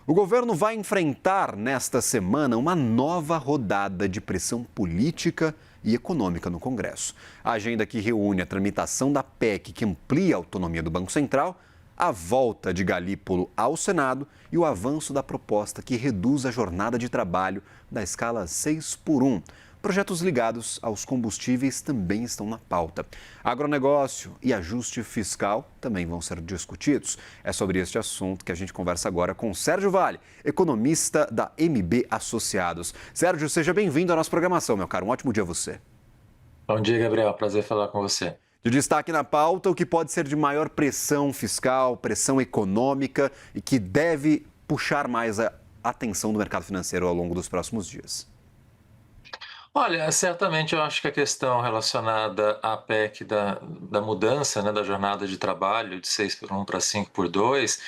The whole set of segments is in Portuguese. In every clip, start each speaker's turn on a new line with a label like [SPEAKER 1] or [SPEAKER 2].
[SPEAKER 1] O governo vai enfrentar nesta semana uma nova rodada de pressão política e econômica no Congresso. A agenda que reúne a tramitação da PEC que amplia a autonomia do Banco Central, a volta de Galípolo ao Senado e o avanço da proposta que reduz a jornada de trabalho da escala 6 por 1. Projetos ligados aos combustíveis também estão na pauta. Agronegócio e ajuste fiscal também vão ser discutidos. É sobre este assunto que a gente conversa agora com Sérgio Vale, economista da MB Associados. Sérgio, seja bem-vindo à nossa programação, meu caro. Um ótimo dia a você.
[SPEAKER 2] Bom dia, Gabriel. Prazer falar com você.
[SPEAKER 1] De destaque na pauta, o que pode ser de maior pressão fiscal, pressão econômica e que deve puxar mais a atenção do mercado financeiro ao longo dos próximos dias.
[SPEAKER 2] Olha, certamente eu acho que a questão relacionada à PEC da mudança, né, da jornada de trabalho de 6 por 1 para 5 por 2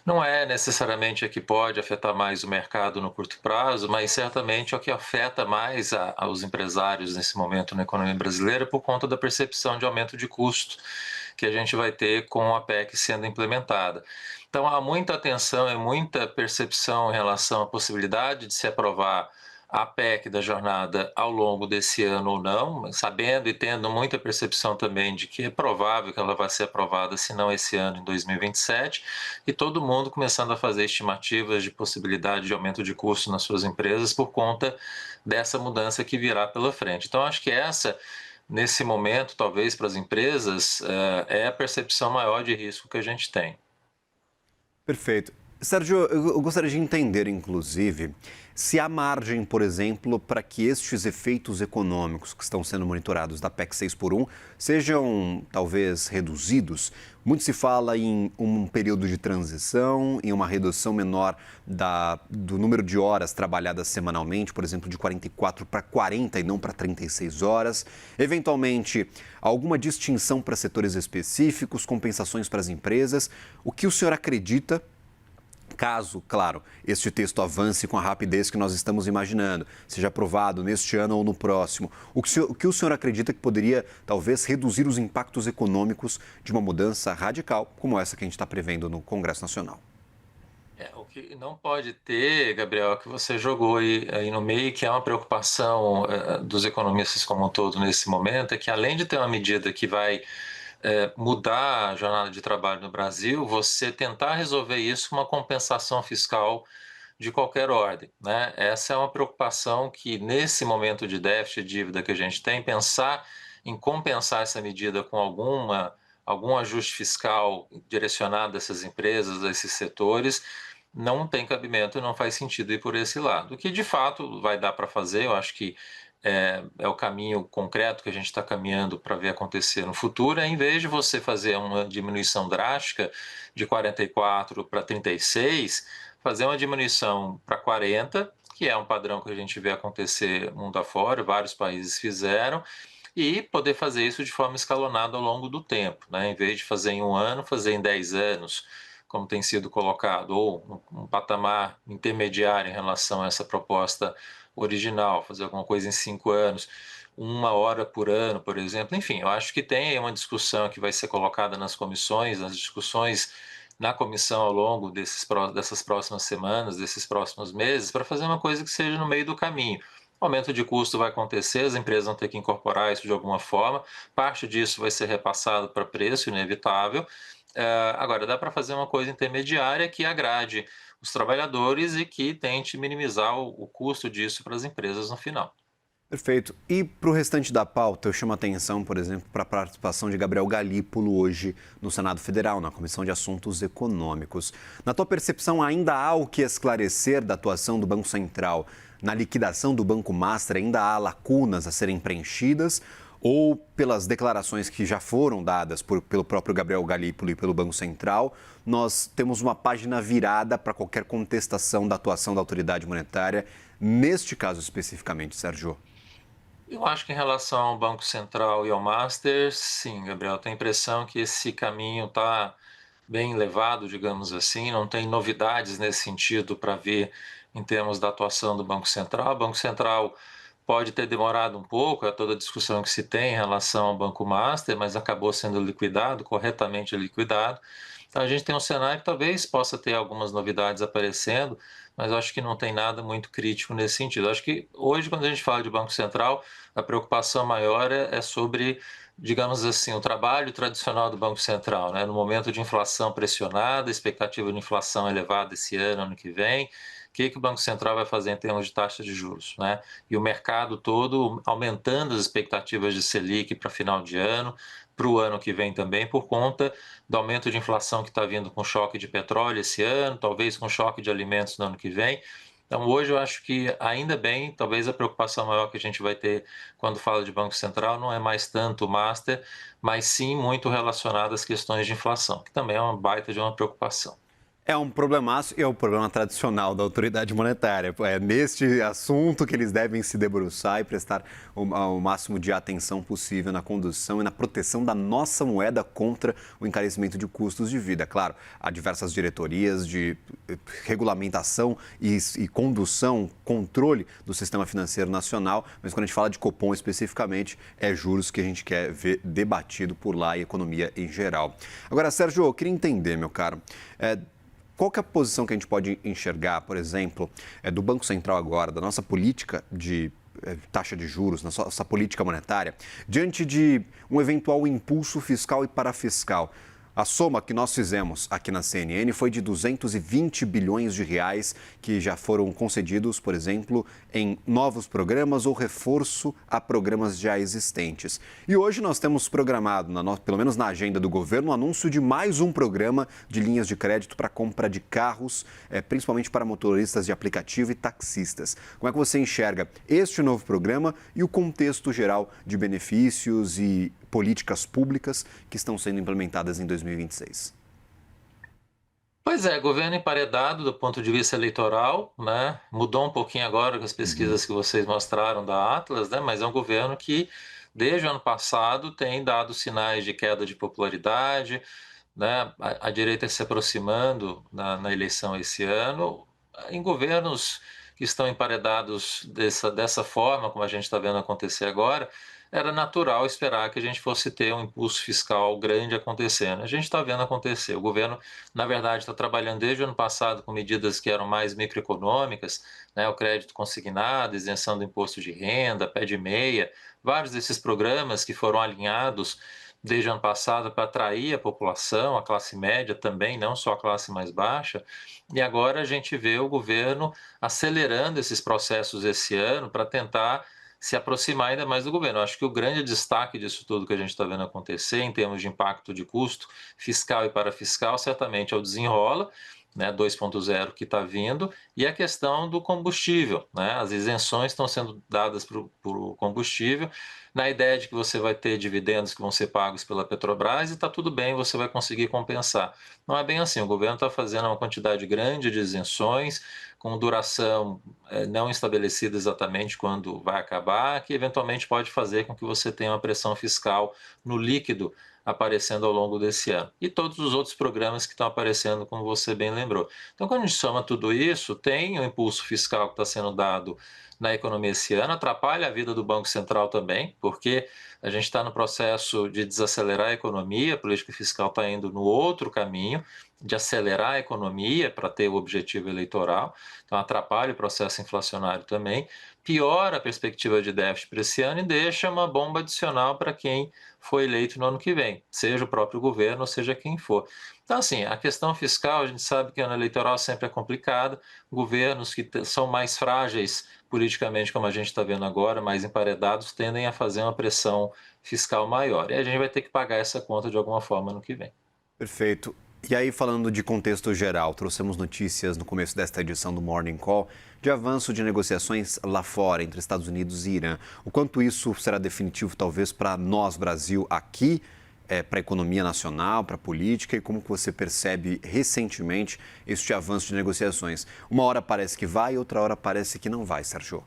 [SPEAKER 2] não é necessariamente a que pode afetar mais o mercado no curto prazo, mas certamente é o que afeta mais aos empresários nesse momento na economia brasileira por conta da percepção de aumento de custo que a gente vai ter com a PEC sendo implementada. Então há muita atenção e muita percepção em relação à possibilidade de se aprovar a PEC da jornada ao longo desse ano ou não, sabendo e tendo muita percepção também de que é provável que ela vai ser aprovada, se não esse ano, em 2027, e todo mundo começando a fazer estimativas de possibilidade de aumento de custo nas suas empresas por conta dessa mudança que virá pela frente. Então, acho que essa, nesse momento, talvez para as empresas, é a percepção maior de risco que a gente tem.
[SPEAKER 1] Perfeito. Sérgio, eu gostaria de entender, inclusive, se há margem, por exemplo, para que estes efeitos econômicos que estão sendo monitorados da PEC 6 por 1 sejam, talvez, reduzidos. Muito se fala em um período de transição, em uma redução menor do número de horas trabalhadas semanalmente, por exemplo, de 44 para 40 e não para 36 horas. Eventualmente, alguma distinção para setores específicos, compensações para as empresas. O que o senhor acredita? Caso, claro, este texto avance com a rapidez que nós estamos imaginando, seja aprovado neste ano ou no próximo, o que o senhor acredita que poderia, talvez, reduzir os impactos econômicos de uma mudança radical como essa que a gente está prevendo no Congresso Nacional?
[SPEAKER 2] O que não pode ter, Gabriel, é que você jogou aí no meio, que é uma preocupação dos economistas como um todo nesse momento, é que além de ter uma medida que vai mudar a jornada de trabalho no Brasil, você tentar resolver isso com uma compensação fiscal de qualquer ordem, né? Essa é uma preocupação que, nesse momento de déficit de dívida que a gente tem, pensar em compensar essa medida com algum ajuste fiscal direcionado a essas empresas, a esses setores, não tem cabimento e não faz sentido ir por esse lado. O que de fato vai dar para fazer, eu acho que é o caminho concreto que a gente está caminhando para ver acontecer no futuro, em vez de você fazer uma diminuição drástica de 44 para 36, fazer uma diminuição para 40, que é um padrão que a gente vê acontecer mundo afora, vários países fizeram, e poder fazer isso de forma escalonada ao longo do tempo, né? Em vez de fazer em um ano, fazer em 10 anos, como tem sido colocado, ou um patamar intermediário em relação a essa proposta original, fazer alguma coisa em 5 anos, 1 hora por ano, por exemplo. Enfim, eu acho que tem aí uma discussão que vai ser colocada nas comissões, nas discussões na comissão ao longo dessas próximas semanas, desses próximos meses, para fazer uma coisa que seja no meio do caminho. O aumento de custo vai acontecer, as empresas vão ter que incorporar isso de alguma forma, parte disso vai ser repassado para preço, inevitável. Agora, dá para fazer uma coisa intermediária que agrade os trabalhadores e que tente minimizar o custo disso para as empresas no final.
[SPEAKER 1] Perfeito. E para o restante da pauta, eu chamo a atenção, por exemplo, para a participação de Gabriel Galípolo hoje no Senado Federal, na Comissão de Assuntos Econômicos. Na tua percepção, ainda há o que esclarecer da atuação do Banco Central na liquidação do Banco Master? Ainda há lacunas a serem preenchidas? Ou pelas declarações que já foram dadas pelo próprio Gabriel Galípolo e pelo Banco Central, nós temos uma página virada para qualquer contestação da atuação da autoridade monetária, neste caso especificamente, Sérgio?
[SPEAKER 2] Eu acho que em relação ao Banco Central e ao Master, sim, Gabriel, tenho a impressão que esse caminho está bem levado, digamos assim, não tem novidades nesse sentido para ver em termos da atuação do Banco Central. O Banco Central pode ter demorado um pouco, é toda a discussão que se tem em relação ao Banco Master, mas acabou sendo liquidado, corretamente liquidado. Então a gente tem um cenário que talvez possa ter algumas novidades aparecendo, mas eu acho que não tem nada muito crítico nesse sentido. Eu acho que hoje, quando a gente fala de Banco Central, a preocupação maior é sobre, digamos assim, o trabalho tradicional do Banco Central, né? No momento de inflação pressionada, expectativa de inflação elevada esse ano, ano que vem, o que o Banco Central vai fazer em termos de taxa de juros, né? E o mercado todo aumentando as expectativas de Selic para final de ano, para o ano que vem também, por conta do aumento de inflação que está vindo com choque de petróleo esse ano, talvez com choque de alimentos no ano que vem. Então, hoje eu acho que, ainda bem, talvez a preocupação maior que a gente vai ter quando fala de Banco Central não é mais tanto o master, mas sim muito relacionado às questões de inflação, que também é uma baita de uma preocupação.
[SPEAKER 1] É um problemaço e é o problema tradicional da autoridade monetária. É neste assunto que eles devem se debruçar e prestar o máximo de atenção possível na condução e na proteção da nossa moeda contra o encarecimento de custos de vida. Claro, há diversas diretorias de regulamentação e condução, controle do sistema financeiro nacional, mas quando a gente fala de Copom especificamente, é juros que a gente quer ver debatido por lá e economia em geral. Agora, Sérgio, eu queria entender, meu caro, qual que é a posição que a gente pode enxergar, por exemplo, do Banco Central agora, da nossa política de taxa de juros, nossa política monetária, diante de um eventual impulso fiscal e parafiscal? A soma que nós fizemos aqui na CNN foi de 220 bilhões de reais que já foram concedidos, por exemplo, em novos programas ou reforço a programas já existentes. E hoje nós temos programado, pelo menos na agenda do governo, o anúncio de mais um programa de linhas de crédito para compra de carros, principalmente para motoristas de aplicativo e taxistas. Como é que você enxerga este novo programa e o contexto geral de benefícios e políticas públicas que estão sendo implementadas em 2026?
[SPEAKER 2] Pois é, governo emparedado do ponto de vista eleitoral, né? Mudou um pouquinho agora com as
[SPEAKER 1] Uhum.
[SPEAKER 2] pesquisas que vocês mostraram da Atlas, né? Mas é um governo que, desde o ano passado, tem dado sinais de queda de popularidade, né? A direita se aproximando na eleição esse ano, em governos que estão emparedados dessa forma, como a gente está vendo acontecer agora, era natural esperar que a gente fosse ter um impulso fiscal grande acontecendo. A gente está vendo acontecer. O governo, na verdade, está trabalhando desde o ano passado com medidas que eram mais microeconômicas, né? O crédito consignado, isenção do imposto de renda, pé de meia, vários desses programas que foram alinhados desde o ano passado para atrair a população, a classe média também, não só a classe mais baixa. E agora a gente vê o governo acelerando esses processos esse ano para tentar se aproximar ainda mais do governo. Eu acho que o grande destaque disso tudo que a gente está vendo acontecer, em termos de impacto de custo fiscal e parafiscal, certamente é o desenrola, né, 2.0 que está vindo, e a questão do combustível, né? As isenções estão sendo dadas para o combustível, na ideia de que você vai ter dividendos que vão ser pagos pela Petrobras e está tudo bem, você vai conseguir compensar. Não é bem assim, o governo está fazendo uma quantidade grande de isenções, com duração não estabelecida exatamente quando vai acabar, que eventualmente pode fazer com que você tenha uma pressão fiscal no líquido aparecendo ao longo desse ano. E todos os outros programas que estão aparecendo, como você bem lembrou. Então, quando a gente soma tudo isso, tem o impulso fiscal que está sendo dado na economia esse ano, atrapalha a vida do Banco Central também, porque a gente está no processo de desacelerar a economia, a política fiscal está indo no outro caminho, de acelerar a economia para ter o objetivo eleitoral, então atrapalha o processo inflacionário também, piora a perspectiva de déficit para esse ano e deixa uma bomba adicional para quem foi eleito no ano que vem, seja o próprio governo ou seja quem for. Então, assim, a questão fiscal, a gente sabe que ano eleitoral sempre é complicado, governos que são mais frágeis politicamente, como a gente está vendo agora, mais emparedados, tendem a fazer uma pressão fiscal maior. E a gente vai ter que pagar essa conta de alguma forma no que vem.
[SPEAKER 1] Perfeito. E aí, falando de contexto geral, trouxemos notícias no começo desta edição do Morning Call de avanço de negociações lá fora, entre Estados Unidos e Irã. O quanto isso será definitivo, talvez, para nós, Brasil, aqui, para a economia nacional, para a política, e como que você percebe recentemente este avanço de negociações? Uma hora parece que vai, outra hora parece que não vai, Sérgio.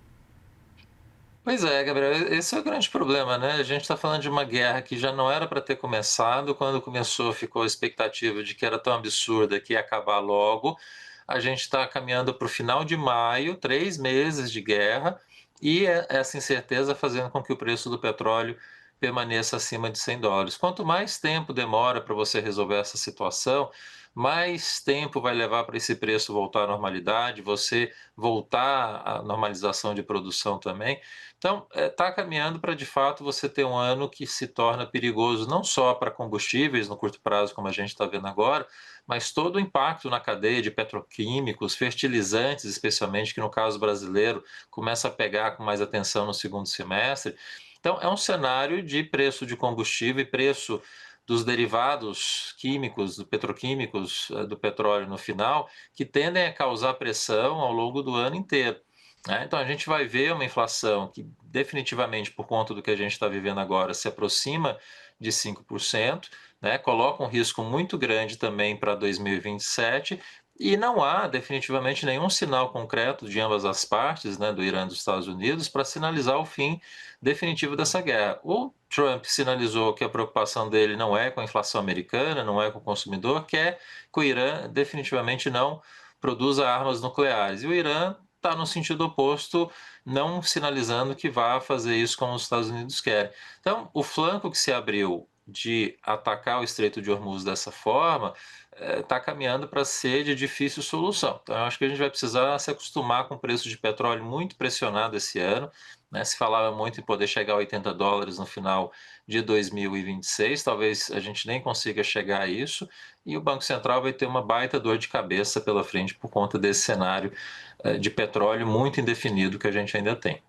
[SPEAKER 2] Pois é, Gabriel, esse é o grande problema, né? A gente está falando de uma guerra que já não era para ter começado, quando começou ficou a expectativa de que era tão absurda que ia acabar logo. A gente está caminhando para o final de maio, 3 meses de guerra, e essa incerteza fazendo com que o preço do petróleo permaneça acima de $100. Quanto mais tempo demora para você resolver essa situação, mais tempo vai levar para esse preço voltar à normalidade, você voltar à normalização de produção também. Então, está caminhando para, de fato, você ter um ano que se torna perigoso não só para combustíveis no curto prazo, como a gente está vendo agora, mas todo o impacto na cadeia de petroquímicos, fertilizantes, especialmente, que no caso brasileiro começa a pegar com mais atenção no segundo semestre. Então, é um cenário de preço de combustível e preço dos derivados químicos, petroquímicos, do petróleo no final, que tendem a causar pressão ao longo do ano inteiro. Né? Então, a gente vai ver uma inflação que, definitivamente, por conta do que a gente está vivendo agora, se aproxima de 5%, né? Coloca um risco muito grande também para 2027. E não há definitivamente nenhum sinal concreto de ambas as partes, né, do Irã e dos Estados Unidos, para sinalizar o fim definitivo dessa guerra. O Trump sinalizou que a preocupação dele não é com a inflação americana, não é com o consumidor, quer que o Irã definitivamente não produza armas nucleares. E o Irã está no sentido oposto, não sinalizando que vá fazer isso como os Estados Unidos querem. Então, o flanco que se abriu de atacar o Estreito de Hormuz dessa forma está caminhando para ser de difícil solução. Então, eu acho que a gente vai precisar se acostumar com o preço de petróleo muito pressionado esse ano. Né? Se falava muito em poder chegar a $80 no final de 2026, talvez a gente nem consiga chegar a isso, e o Banco Central vai ter uma baita dor de cabeça pela frente por conta desse cenário de petróleo muito indefinido que a gente ainda tem.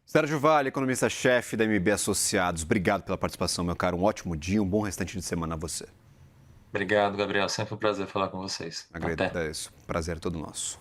[SPEAKER 1] Sérgio Vale, economista-chefe da MB Associados, obrigado pela participação, meu caro. Um ótimo dia, um bom restante de semana a você.
[SPEAKER 2] Obrigado, Gabriel. Sempre um prazer falar com vocês. Até.
[SPEAKER 1] Agradeço. Prazer é todo nosso.